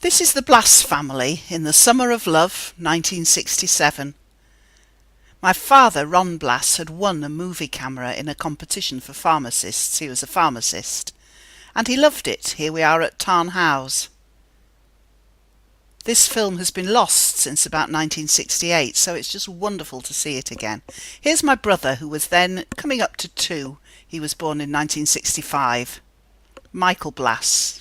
This is the Blass family in the summer of love, 1967. My father, Ron Blass, had won a movie camera in a competition for pharmacists. He was a pharmacist. And he loved it. Here we are at Tarn House. This film has been lost since about 1968, so it's just wonderful to see it again. Here's my brother, who was then coming up to 2. He was born in 1965. Michael Blass.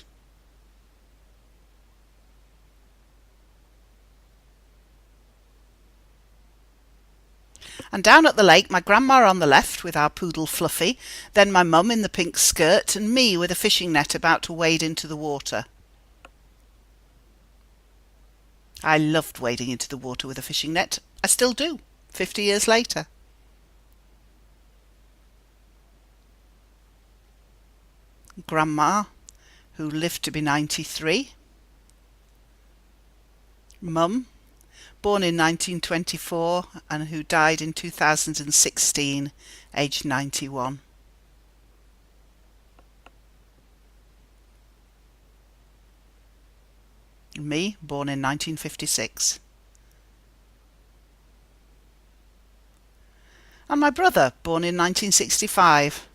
And down at the lake, my grandma on the left with our poodle Fluffy, then my mum in the pink skirt, and me with a fishing net about to wade into the water. I loved wading into the water with a fishing net. I still do, 50 years later. Grandma, who lived to be 93. Mum, born in 1924 and who died in 2016, aged 91. Me, born in 1956. And my brother, born in 1965.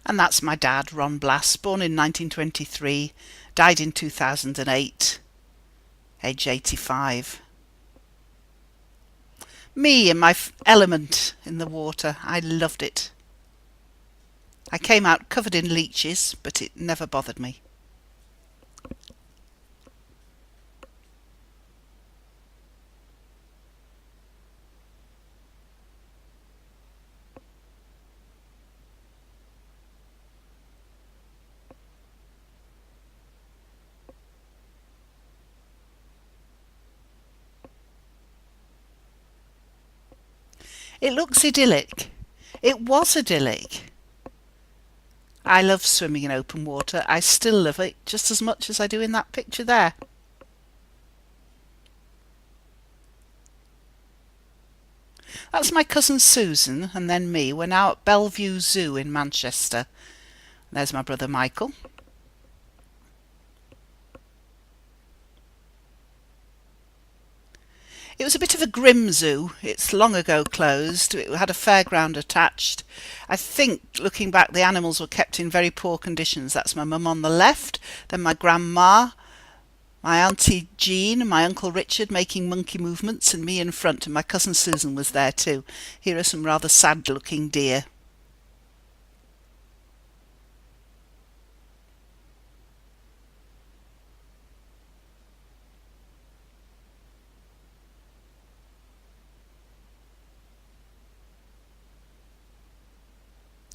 And that's my dad, Ron Blass, born in 1923, died in 2008, age 85. Me in my element in the water. I loved it. I came out covered in leeches, but it never bothered me. It looks idyllic. It was idyllic. I love swimming in open water. I still love it just as much as I do in that picture there. That's my cousin Susan and then me. We're now at Bellevue Zoo in Manchester. There's my brother Michael. It was a bit of a grim zoo. It's long ago closed. It had a fairground attached. I think, looking back, the animals were kept in very poor conditions. That's my mum on the left, then my grandma, my auntie Jean, my uncle Richard making monkey movements, and me in front, and my cousin Susan was there too. Here are some rather sad-looking deer.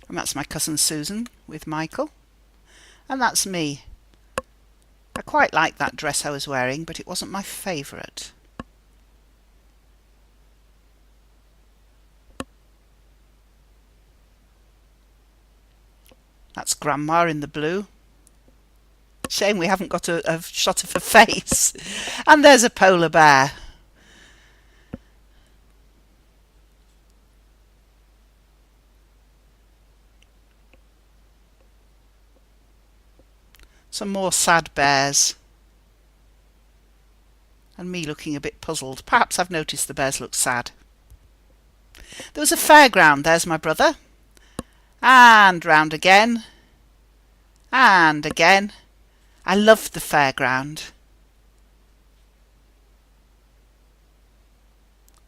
And that's my cousin Susan with Michael. And that's me. I quite liked that dress I was wearing, but it wasn't my favourite. That's Grandma in the blue. Shame we haven't got a shot of her face. And there's a polar bear. Some more sad bears. And me looking a bit puzzled. Perhaps I've noticed the bears look sad. There was a fairground. There's my brother. And round again. And again. I loved the fairground.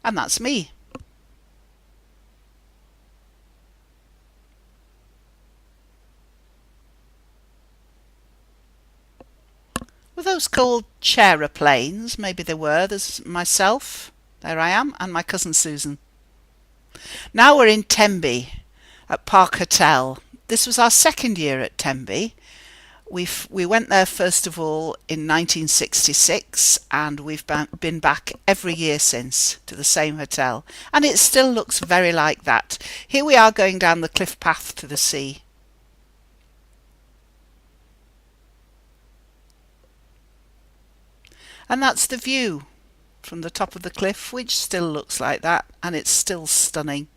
And that's me. Were those called chair-a-planes? Maybe they were. There's myself, there I am, and my cousin Susan. Now we're in Tenby at Park Hotel. This was our second year at Tenby. We went there first of all in 1966 and we've been back every year since to the same hotel. And it still looks very like that. Here we are going down the cliff path to the sea. And that's the view from the top of the cliff, which still looks like that, and it's still stunning.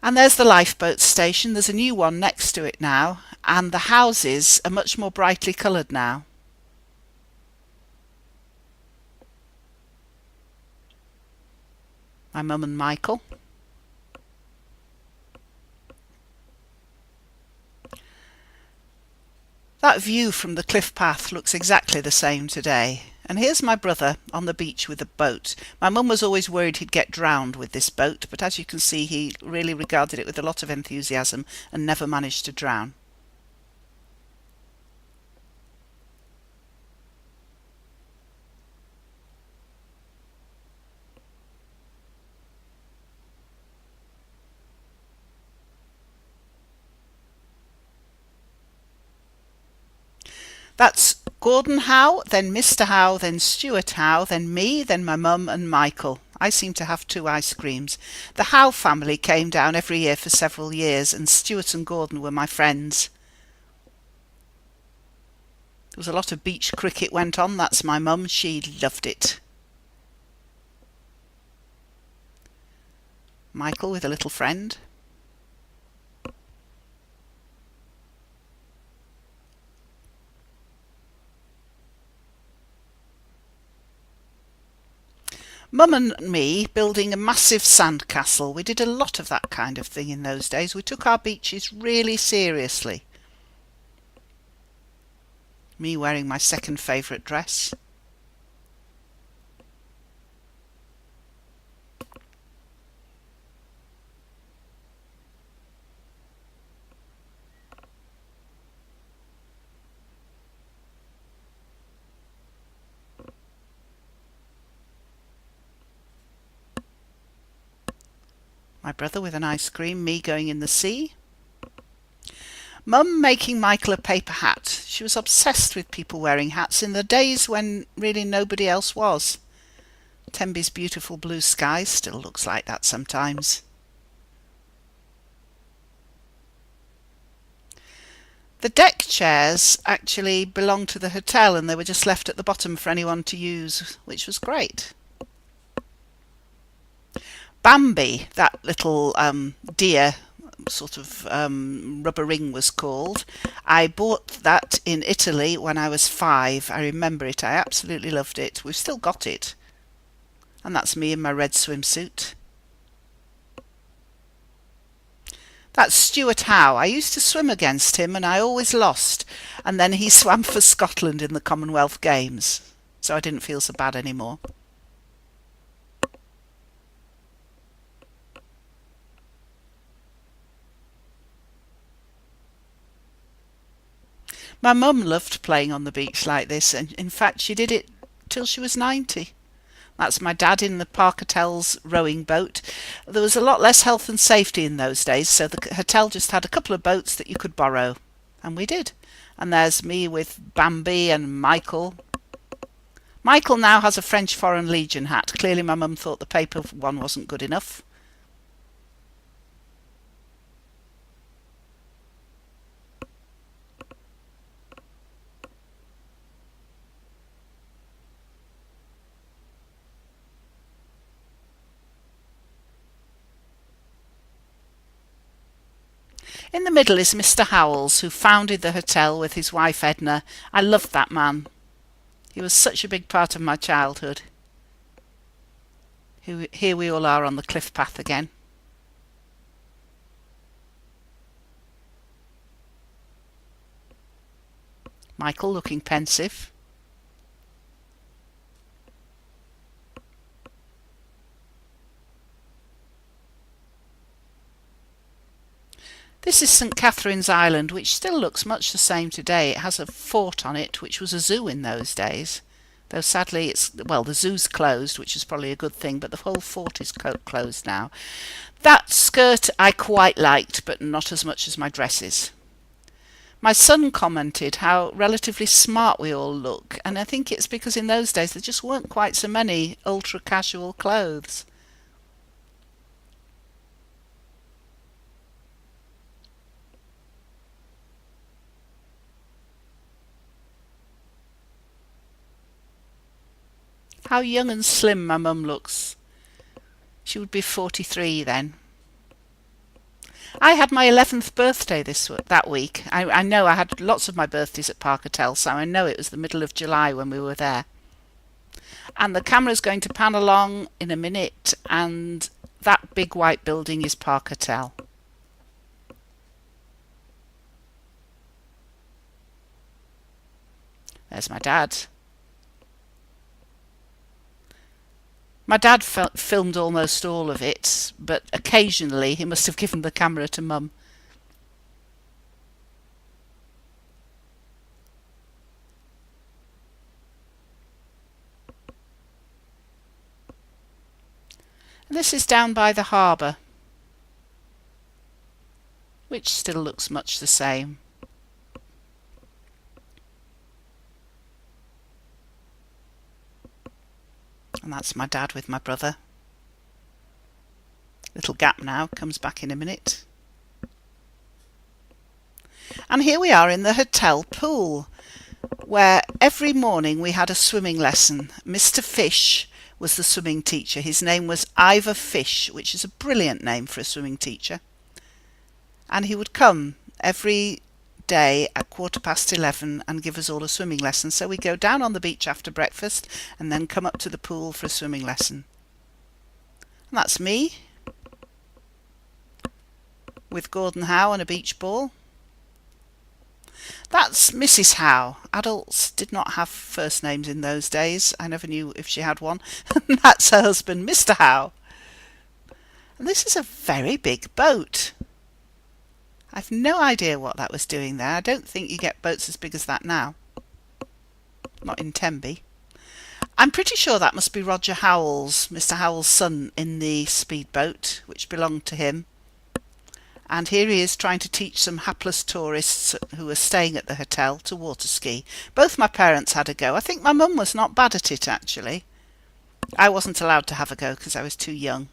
And there's the lifeboat station. There's a new one next to it now, and the houses are much more brightly coloured now. My mum and Michael. That view from the cliff path looks exactly the same today. And here's my brother on the beach with a boat. My mum was always worried he'd get drowned with this boat, but as you can see, he really regarded it with a lot of enthusiasm and never managed to drown. That's Gordon Howe, then Mr. Howe, then Stuart Howe, then me, then my mum and Michael. I seem to have 2 ice creams. The Howe family came down every year for several years, and Stuart and Gordon were my friends. There was a lot of beach cricket went on. That's my mum. She loved it. Michael with a little friend. Mum and me building a massive sandcastle. We did a lot of that kind of thing in those days. We took our beaches really seriously. Me wearing my second favourite dress. My brother with an ice cream, me going in the sea. Mum making Michael a paper hat. She was obsessed with people wearing hats in the days when really nobody else was. Tenby's beautiful blue sky still looks like that sometimes. The deck chairs actually belonged to the hotel and they were just left at the bottom for anyone to use, which was great. Bambi, that little deer sort of rubber ring was called. I bought that in Italy when I was 5. I remember it. I absolutely loved it. We've still got it. And that's me in my red swimsuit. That's Stuart Howe. I used to swim against him and I always lost. And then he swam for Scotland in the Commonwealth Games. So I didn't feel so bad anymore. My mum loved playing on the beach like this, and in fact she did it till she was 90. That's my dad in the Park Hotel's rowing boat. There was a lot less health and safety in those days, so the hotel just had a couple of boats that you could borrow, and we did. And there's me with Bambi and Michael. Michael now has a French Foreign Legion hat. Clearly my mum thought the paper one wasn't good enough. In the middle is Mr. Howells, who founded the hotel with his wife Edna. I loved that man. He was such a big part of my childhood. Here we all are on the cliff path again. Michael looking pensive. This is St. Catherine's Island, which still looks much the same today. It has a fort on it, which was a zoo in those days. Though sadly, the zoo's closed, which is probably a good thing, but the whole fort is closed now. That skirt I quite liked, but not as much as my dresses. My son commented how relatively smart we all look, and I think it's because in those days there just weren't quite so many ultra-casual clothes. How young and slim my mum looks. She would be 43 then. I had my 11th birthday that week. I know I had lots of my birthdays at Park Hotel, so I know it was the middle of July when we were there. And the camera's going to pan along in a minute, and that big white building is Park Hotel. There's my dad. My dad filmed almost all of it, but occasionally he must have given the camera to Mum. And this is down by the harbour, which still looks much the same. And that's my dad with my brother. Little gap now, comes back in a minute. And here we are in the hotel pool, where every morning we had a swimming lesson. Mr. Fish was the swimming teacher. His name was Ivor Fish, which is a brilliant name for a swimming teacher. And he would come every day at 11:15 and give us all a swimming lesson. So we go down on the beach after breakfast and then come up to the pool for a swimming lesson. And that's me with Gordon Howe and a beach ball. That's Mrs. Howe. Adults did not have first names in those days. I never knew if she had one. And that's her husband, Mr. Howe. And this is a very big boat. I've no idea what that was doing there. I don't think you get boats as big as that now. Not in Tenby. I'm pretty sure that must be Roger Howells, Mr. Howell's son, in the speedboat, which belonged to him. And here he is trying to teach some hapless tourists who are staying at the hotel to water ski. Both my parents had a go. I think my mum was not bad at it, actually. I wasn't allowed to have a go because I was too young.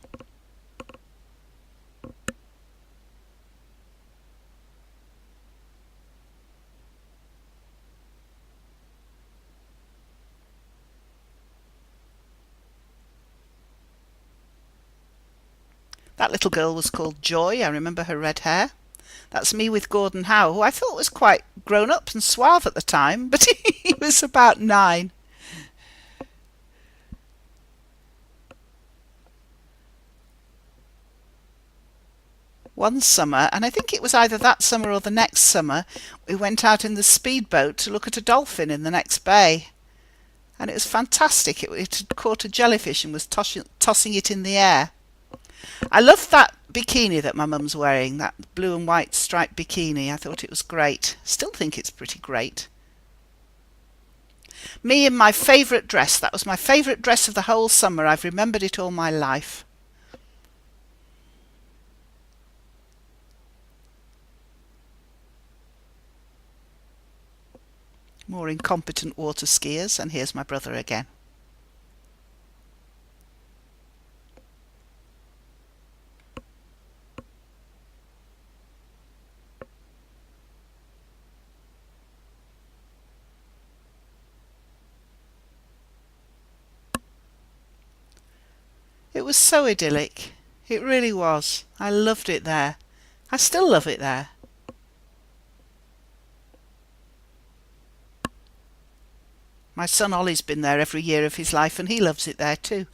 That little girl was called Joy. I remember her red hair. That's me with Gordon Howe, who I thought was quite grown up and suave at the time, but he was about 9. One summer, and I think it was either that summer or the next summer, we went out in the speedboat to look at a dolphin in the next bay. And it was fantastic. It had caught a jellyfish and was tossing it in the air. I loved that bikini that my mum's wearing, that blue and white striped bikini. I thought it was great. Still think it's pretty great. Me in my favourite dress. That was my favourite dress of the whole summer. I've remembered it all my life. More incompetent water skiers, and here's my brother again. It was so idyllic. It really was. I loved it there. I still love it there. My son Ollie's been there every year of his life and he loves it there too.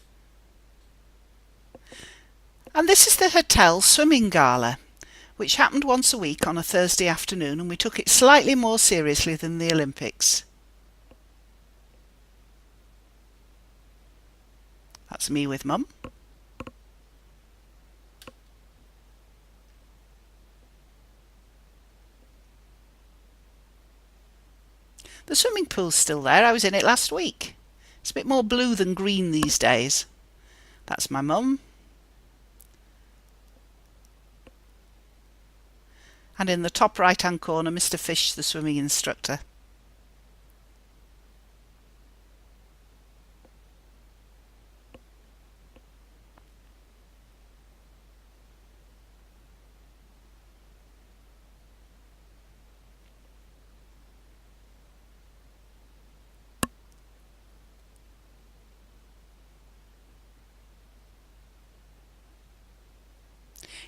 And this is the hotel swimming gala, which happened once a week on a Thursday afternoon, and we took it slightly more seriously than the Olympics. That's me with Mum. The swimming pool's still there. I was in it last week. It's a bit more blue than green these days. That's my mum. And in the top right-hand corner, Mr. Fish, the swimming instructor.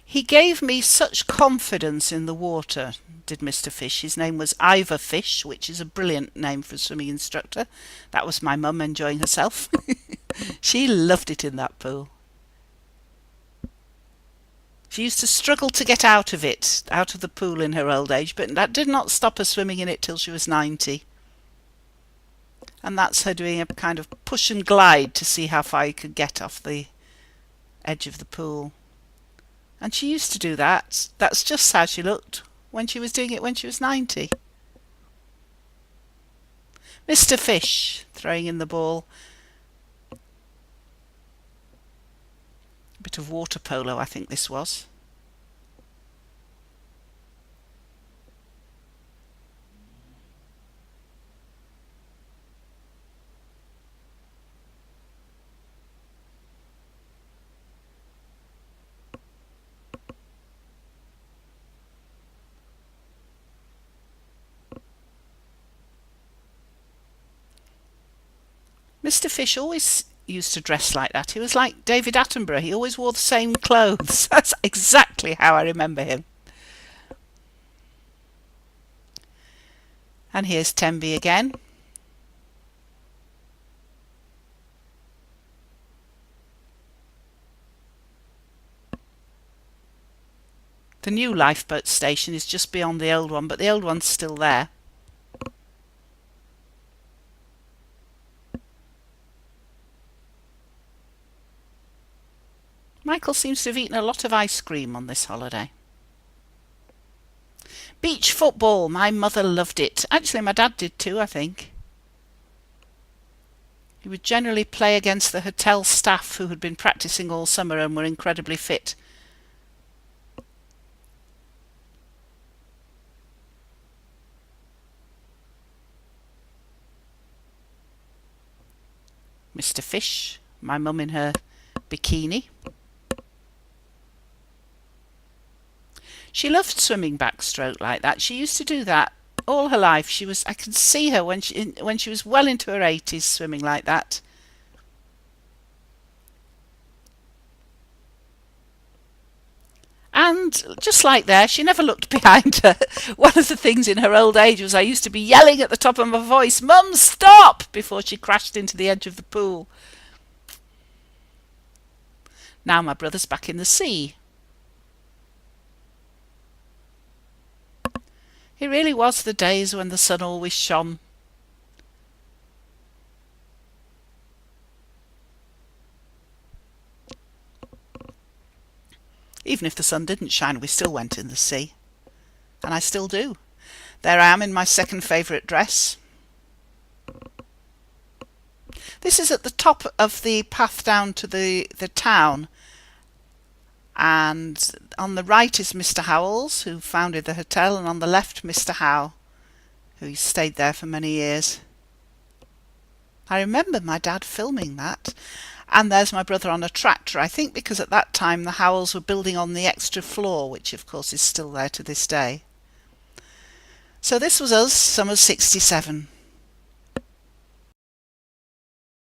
He gave me such confidence in the water, did Mr. Fish. His name was Ivor Fish, which is a brilliant name for a swimming instructor. That was my mum enjoying herself. She loved it in that pool. She used to struggle to get out of it, out of the pool in her old age, but that did not stop her swimming in it till she was 90. And that's her doing a kind of push and glide to see how far you could get off the edge of the pool. And she used to do that. That's just how she looked when she was doing it when she was 90. Mr. Fish throwing in the ball. A bit of water polo, I think this was. Mr. Fish always used to dress like that. He was like David Attenborough. He always wore the same clothes. That's exactly how I remember him. And here's Tenby again. The new lifeboat station is just beyond the old one, but the old one's still there. Michael seems to have eaten a lot of ice cream on this holiday. Beach football. My mother loved it. Actually, my dad did too, I think. He would generally play against the hotel staff who had been practicing all summer and were incredibly fit. Mr. Fish. My mum in her bikini. She loved swimming backstroke like that. She used to do that all her life. I could see her when she was well into her 80s swimming like that. And just like there, she never looked behind her. One of the things in her old age was I used to be yelling at the top of my voice, "Mum, stop!" before she crashed into the edge of the pool. Now my brother's back in the sea. It really was the days when the sun always shone. Even if the sun didn't shine, we still went in the sea. And I still do. There I am in my second favourite dress. This is at the top of the path down to the town. And on the right is Mr. Howells, who founded the hotel, and on the left Mr. Howe, who stayed there for many years. I remember my dad filming that. And there's my brother on a tractor, I think because at that time the Howells were building on the extra floor, which of course is still there to this day. So this was us, summer '67.